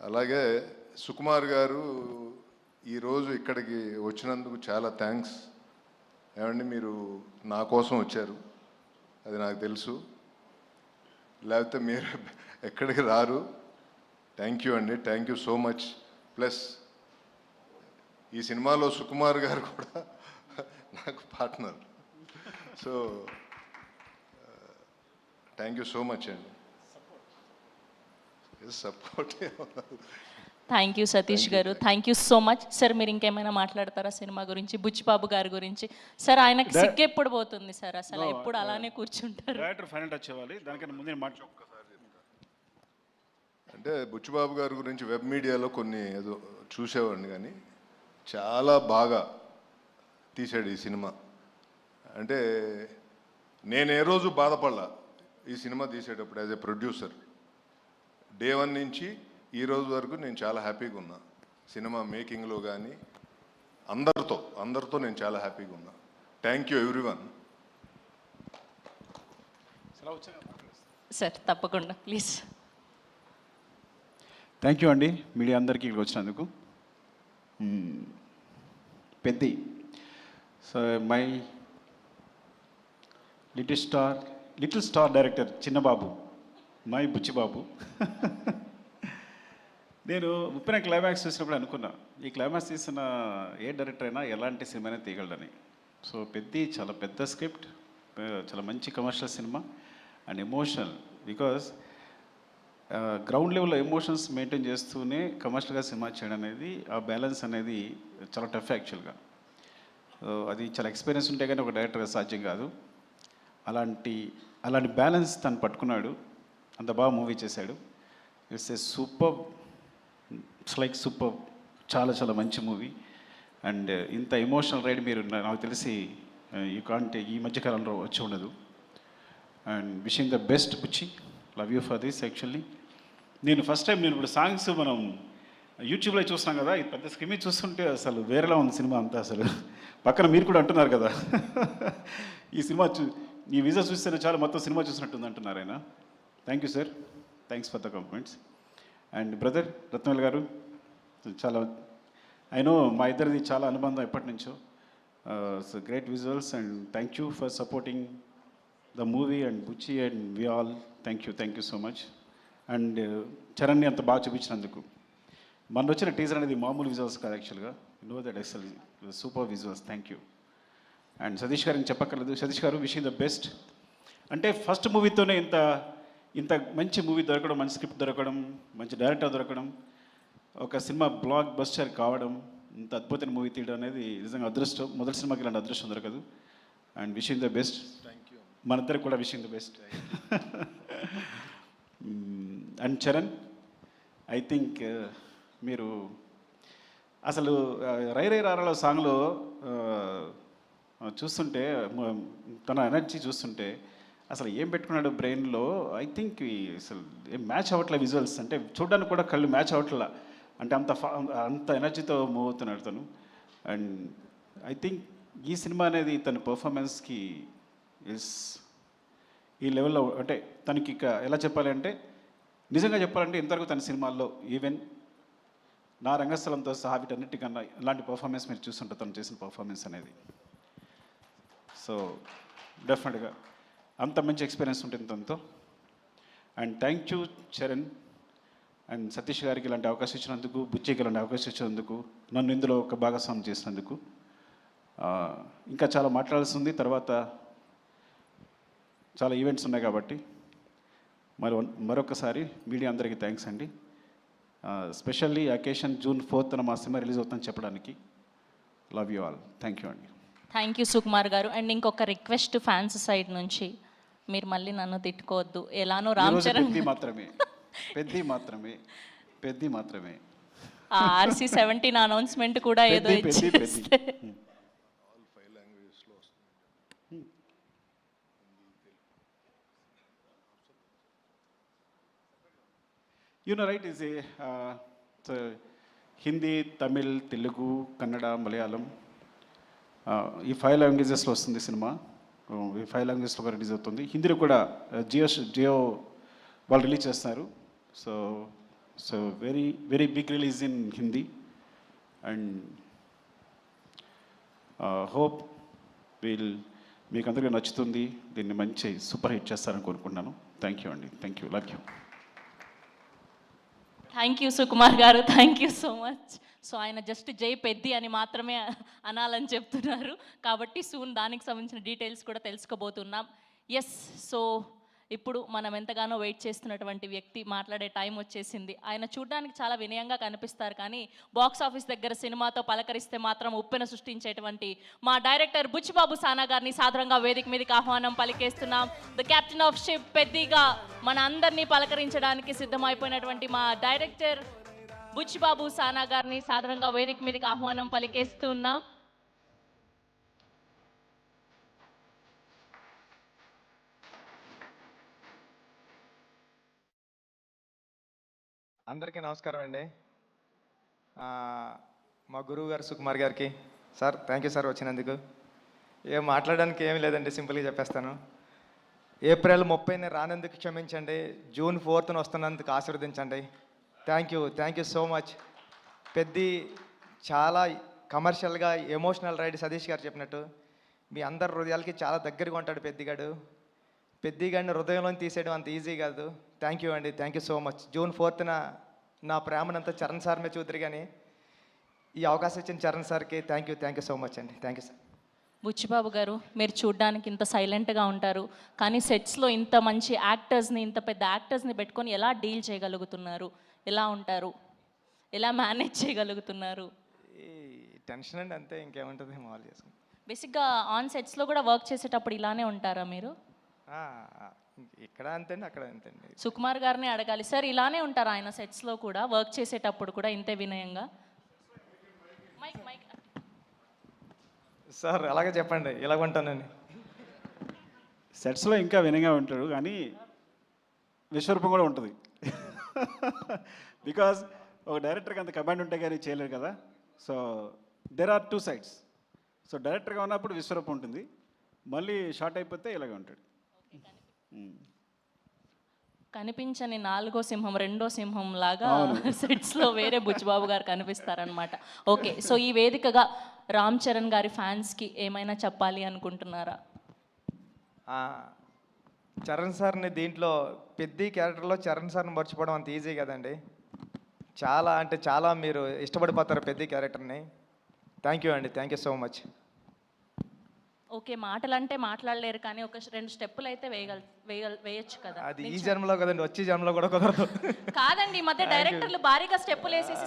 అలాగే సుకుమార్ గారు ఈరోజు ఇక్కడికి వచ్చినందుకు చాలా థ్యాంక్స్. ఏమండి, మీరు నా కోసం వచ్చారు, అది నాకు తెలుసు, లేకపోతే మీరు ఎక్కడికి రారు. థ్యాంక్ యూ అండి, thank you so much. Plus ఈ సినిమాలో సుకుమార్ గారు కూడా నాకు partner. So thank you so much అండి. సపోర్ట్. థ్యాంక్ యూ సతీష్ గారు, thank you so much. Sir మీరు ఇంకేమైనా మాట్లాడతారా సినిమా గురించి, బుచ్చిబాబు గారి గురించి? సార్ ఆయనకి సిగ్గు ఎప్పుడు పోతుంది సార్? అసలు ఎప్పుడు అలానే కూర్చుంటారు? ఫైనల్ టచ్ అవ్వాలి, దానికన్నా ముందే అంటే బుచ్చిబాబు గారి గురించి వెబ్ మీడియాలో కొన్ని ఏదో చూసేవాడిని, కానీ చాలా బాగా తీశాడు ఈ సినిమా. అంటే నేను ఏ రోజు బాధపడలా ఈ సినిమా తీసేటప్పుడు. యాజ్ ఎ ప్రొడ్యూసర్ డే 1 నుంచి ఈ రోజు వరకు నేను చాలా హ్యాపీగా ఉన్నా. సినిమా మేకింగ్లో కానీ అందరితో నేను చాలా హ్యాపీగా ఉన్నా. Thank you everyone. సార్ తప్పకుండా ప్లీజ్. థ్యాంక్ యూ అండి మీడియా అందరికీ ఇక్కడికి వచ్చినందుకు. Peddi, so my little star director Chinnababu, my Buchibabu. నేను ఉప్పిన క్లైమాక్స్ చూసినప్పుడు అనుకున్నా, ఈ క్లైమాక్స్ తీసిన ఏ డైరెక్టర్ అయినా ఎలాంటి సినిమానే తీయగలడని. సో పెద్ది చాలా పెద్ద స్క్రిప్ట్, చాలా మంచి commercial cinema and emotional. Because ground లెవెల్లో ఎమోషన్స్ మెయింటైన్ చేస్తూనే కమర్షియల్గా సినిమా చేయడం అనేది, ఆ బ్యాలెన్స్ అనేది చాలా టఫ్ యాక్చువల్గా. అది చాలా ఎక్స్పీరియన్స్ ఉంటే కానీ ఒక డైరెక్టర్గా సాధ్యం కాదు. అలాంటి బ్యాలెన్స్ తను పట్టుకున్నాడు, అంత బాగా మూవీ చేశాడు. It's a super, it's like super, చాలా చాలా మంచి మూవీ. అండ్ ఇంత ఎమోషనల్ రైడ్ మీరు నాకు తెలిసి ఈ మధ్యకాలంలో వచ్చి ఉండదు. And wishing the best Buchi, love you for this. Actually నేను ఫస్ట్ టైం ఇప్పుడు సాంగ్స్ మనం యూట్యూబ్లో చూస్తున్నాం కదా, ఈ పెద్ద స్క్రీన్ చూస్తుంటే అసలు వేరేలా ఉంది సినిమా అంతా. అసలు పక్కన మీరు కూడా అంటున్నారు కదా, ఈ సినిమా ఈ విజువల్ చూస్తేనే చాలా మొత్తం సినిమా చూసినట్టుంది అంటున్నారు ఆయన. Thank you sir, thanks for the compliments. And brother Rathnavel garu, చాలా నో మా ఇద్దరిది చాలా అనుబంధం ఎప్పటి నుంచో. So great visuals and thank you for supporting the movie and Buchi and we all. Thank you so much. And చరణ్ని అంత బాగా చూపించినందుకు. మన వచ్చిన టీజర్ అనేది మామూలు విజువల్స్ కాదు యాక్చువల్గా, no that excel super visuals. Thank you. And Satish గారిని చెప్పక్కర్లేదు. సతీష్ గారు విషింగ్ ద బెస్ట్. అంటే ఫస్ట్ మూవీతోనే ఇంత మంచి మూవీ దొరకడం, మంచి స్క్రిప్ట్ దొరకడం, మంచి డైరెక్టర్ దొరకడం, ఒక సినిమా బ్లాక్ బస్టర్ కావడం, ఇంత అద్భుతమైన మూవీ తీయడం అనేది నిజంగా అదృష్టం. మొదటి సినిమాకి ఇలాంటి అదృష్టం దొరకదు. And wishing the best. మనిద్దరికి కూడా wishing the best. And Charan, I think మీరు అసలు రై రై రారాలో సాంగ్లో చూస్తుంటే తన ఎనర్జీ చూస్తుంటే అసలు ఏం పెట్టుకున్నాడు బ్రెయిన్లో, ఐ థింక్ అసలు ఏం మ్యాచ్ అవ్వట్లే విజువల్స్. అంటే చూడడానికి కూడా కళ్ళు మ్యాచ్ అవ్వట్లా, అంటే అంత ఎనర్జీతో మూవ్ అవుతున్నాడు తను. అండ్ ఐ థింక్ ఈ సినిమా అనేది తన పర్ఫార్మెన్స్కి ఈ లెవెల్లో, అంటే తనకి ఇక ఎలా చెప్పాలి అంటే, నిజంగా చెప్పాలంటే ఇంతవరకు తన సినిమాల్లో ఈవెన్ నా రంగస్థలంతో సహా వీటన్నిటికన్నా ఇలాంటి పర్ఫార్మెన్స్ మీరు చూస్తుంటారు తను చేసిన పర్ఫార్మెన్స్ అనేది. సో డెఫినెట్గా అంత మంచి ఎక్స్పీరియన్స్ ఉంటుంది తనతో. And thank you Charan and Satish గారికి ఇలాంటి అవకాశం ఇచ్చినందుకు, బుచ్చికి ఇలాంటి అవకాశం ఇచ్చినందుకు, నన్ను ఇందులో ఒక భాగస్వామ్యం చేసినందుకు. ఇంకా చాలా మాట్లాడాల్సి ఉంది, తర్వాత చాలా ఈవెంట్స్ ఉన్నాయి కాబట్టి మరొకసారి మీడియా అందరికీ థ్యాంక్స్ అండి. స్పెషల్లీ అకేషన్ June 4th మా సినిమా రిలీజ్ అవుతుందని చెప్పడానికి. Love you all. Thank you అండి. థ్యాంక్ యూ సుకుమార్ గారు. అండ్ ఇంకొక రిక్వెస్ట్ ఫ్యాన్స్ సైడ్ నుంచి, మీరు మళ్ళీ నన్ను తిట్టుకోవద్దు, ఎలానో రామ్ చరణ్ పెద్ది మాత్రమే RC-17 అనౌన్స్మెంట్ కూడా ఏదో ఇచ్చేస్తే. You know, right, is a Hindi, Tamil, Telugu, Kannada, Malayalam, ఈ 5 లాంగ్వేజెస్లో వస్తుంది సినిమా. ఈ 5 లాంగ్వేజెస్లో రిలీజ్ అవుతుంది. హిందీలో కూడా జియో వాళ్ళు రిలీజ్ చేస్తున్నారు. So so very very big release in Hindi and hope మీకు అందరికీ నచ్చుతుంది, దీన్ని మంచి సూపర్ హిట్ చేస్తారని కోరుకుంటున్నాను. థ్యాంక్ యూ అండి, thank you, love you. Thank you Sukumar garu, thank you so much. So ఆయన జస్ట్ జై పెద్ది అని మాత్రమే అనాలని చెప్తున్నారు, కాబట్టి సూన్ దానికి సంబంధించిన డీటెయిల్స్ కూడా తెలుసుకోబోతున్నాం. ఎస్, సో ఇప్పుడు మనం ఎంతగానో వెయిట్ చేస్తున్నటువంటి వ్యక్తి మాట్లాడే టైం వచ్చేసింది. ఆయన చూడడానికి చాలా వినయంగా కనిపిస్తారు, కానీ బాక్స్ ఆఫీస్ దగ్గర సినిమాతో పలకరిస్తే మాత్రం ఉప్పెన సృష్టించేటువంటి మా డైరెక్టర్ బుచ్చిబాబు సానా గారిని సాదరంగా వేదిక మీదకి ఆహ్వానం పలికేస్తున్నాం. ద కెప్టెన్ ఆఫ్ షిప్ పెద్దిగా మన అందరినీ పలకరించడానికి సిద్ధమైపోయినటువంటి మా డైరెక్టర్ బుచ్చిబాబు సానా గారిని సాదరంగా వేదిక మీదకి ఆహ్వానం పలికేస్తున్నాం. అందరికీ నమస్కారం అండి. మా గురువు గారు సుకుమార్ గారికి సార్ థ్యాంక్ యూ సార్ వచ్చినందుకు. ఏం మాట్లాడడానికి ఏమీ లేదండి, సింపుల్గా చెప్పేస్తాను. ఏప్రిల్ 30ని రానందుకు క్షమించండి, జూన్ 4న వస్తున్నందుకు ఆశీర్వదించండి. Thank you so much. Peddi చాలా కమర్షియల్గా ఎమోషనల్ రైడ్ సతీష్ గారు చెప్పినట్టు మీ అందరి హృదయాలకి చాలా దగ్గరగా ఉంటాడు పెద్దిగాడు. పెద్దిగాడిని హృదయంలో తీసేయడం అంత ఈజీ కాదు. థ్యాంక్ యూ అండి, thank you so much. June 4న నా ప్రేమనంతా చరణ్ సార్ మీద చూద్దరు, కానీ ఈ అవకాశం ఇచ్చిన చరణ్ సార్కి థ్యాంక్ యూ సో మచ్ అండి. Thank you sir. Buchibabu garu, మీరు చూడ్డానికి ఇంత సైలెంట్గా ఉంటారు, కానీ సెట్స్లో ఇంత మంచి యాక్టర్స్ని, ఇంత పెద్ద యాక్టర్స్ని పెట్టుకొని ఎలా డీల్ చేయగలుగుతున్నారు? ఎలా ఉంటారు? ఎలా మేనేజ్ చేయగలుగుతున్నారు? ఈ టెన్షన్ అండి, అంతే, ఇంకేముంటుంది, మామూలు చేసుకుంటాం. బేసిక్గా ఆన్ సెట్స్లో కూడా వర్క్ చేసేటప్పుడు ఇలానే ఉంటారా మీరు? ఇక్కడ అంతేండి, అక్కడ అంతేండి. సుకుమార్ గారిని అడగాలి సార్, ఇలానే ఉంటారా ఆయన సెట్స్లో కూడా, వర్క్ చేసేటప్పుడు కూడా ఇంతే వినయంగా? సార్ అలాగే చెప్పండి, ఇలాగ ఉంటానండి. సెట్స్లో ఇంకా వినయంగా ఉంటాడు, కానీ విశ్వరూపం కూడా ఉంటుంది. బికాజ్ ఒక డైరెక్టర్కి అంత కమాండ్ ఉంటే కానీ చేయలేరు కదా. So there are 2 sides. So డైరెక్టర్గా ఉన్నప్పుడు విశ్వరూపం ఉంటుంది, మళ్ళీ షార్ట్ అయిపోతే ఇలాగే ఉంటాడు. కనిపించని 4వ సింహం 2వ సింహం లాగా సెట్స్లో వేరే బుచ్చిబాబు గారు కనిపిస్తారనమాట. ఓకే, సో ఈ వేదికగా రామ్ చరణ్ గారి ఫ్యాన్స్కి ఏమైనా చెప్పాలి అనుకుంటున్నారా? చరణ్ సార్ని దీంట్లో పెద్ద క్యారెక్టర్లో చరణ్ సార్ని మర్చిపోవడం అంత ఈజీ కదండి. చాలా అంటే చాలా మీరు ఇష్టపడిపోతారు పెద్ద క్యారెక్టర్ని. థ్యాంక్ యూ అండి, thank you so much. Okay, మాటలంటే మాట్లాడలేరు, కానీ ఒక 2 స్టెప్పులు అయితే వేయొచ్చు కదా. అది ఈ జన్మలో కదండి, వచ్చే జన్మలో కూడా కుదరదు. కాదండి, ఈ మధ్య డైరెక్టర్లు భారీగా స్టెప్పులు వేసేసి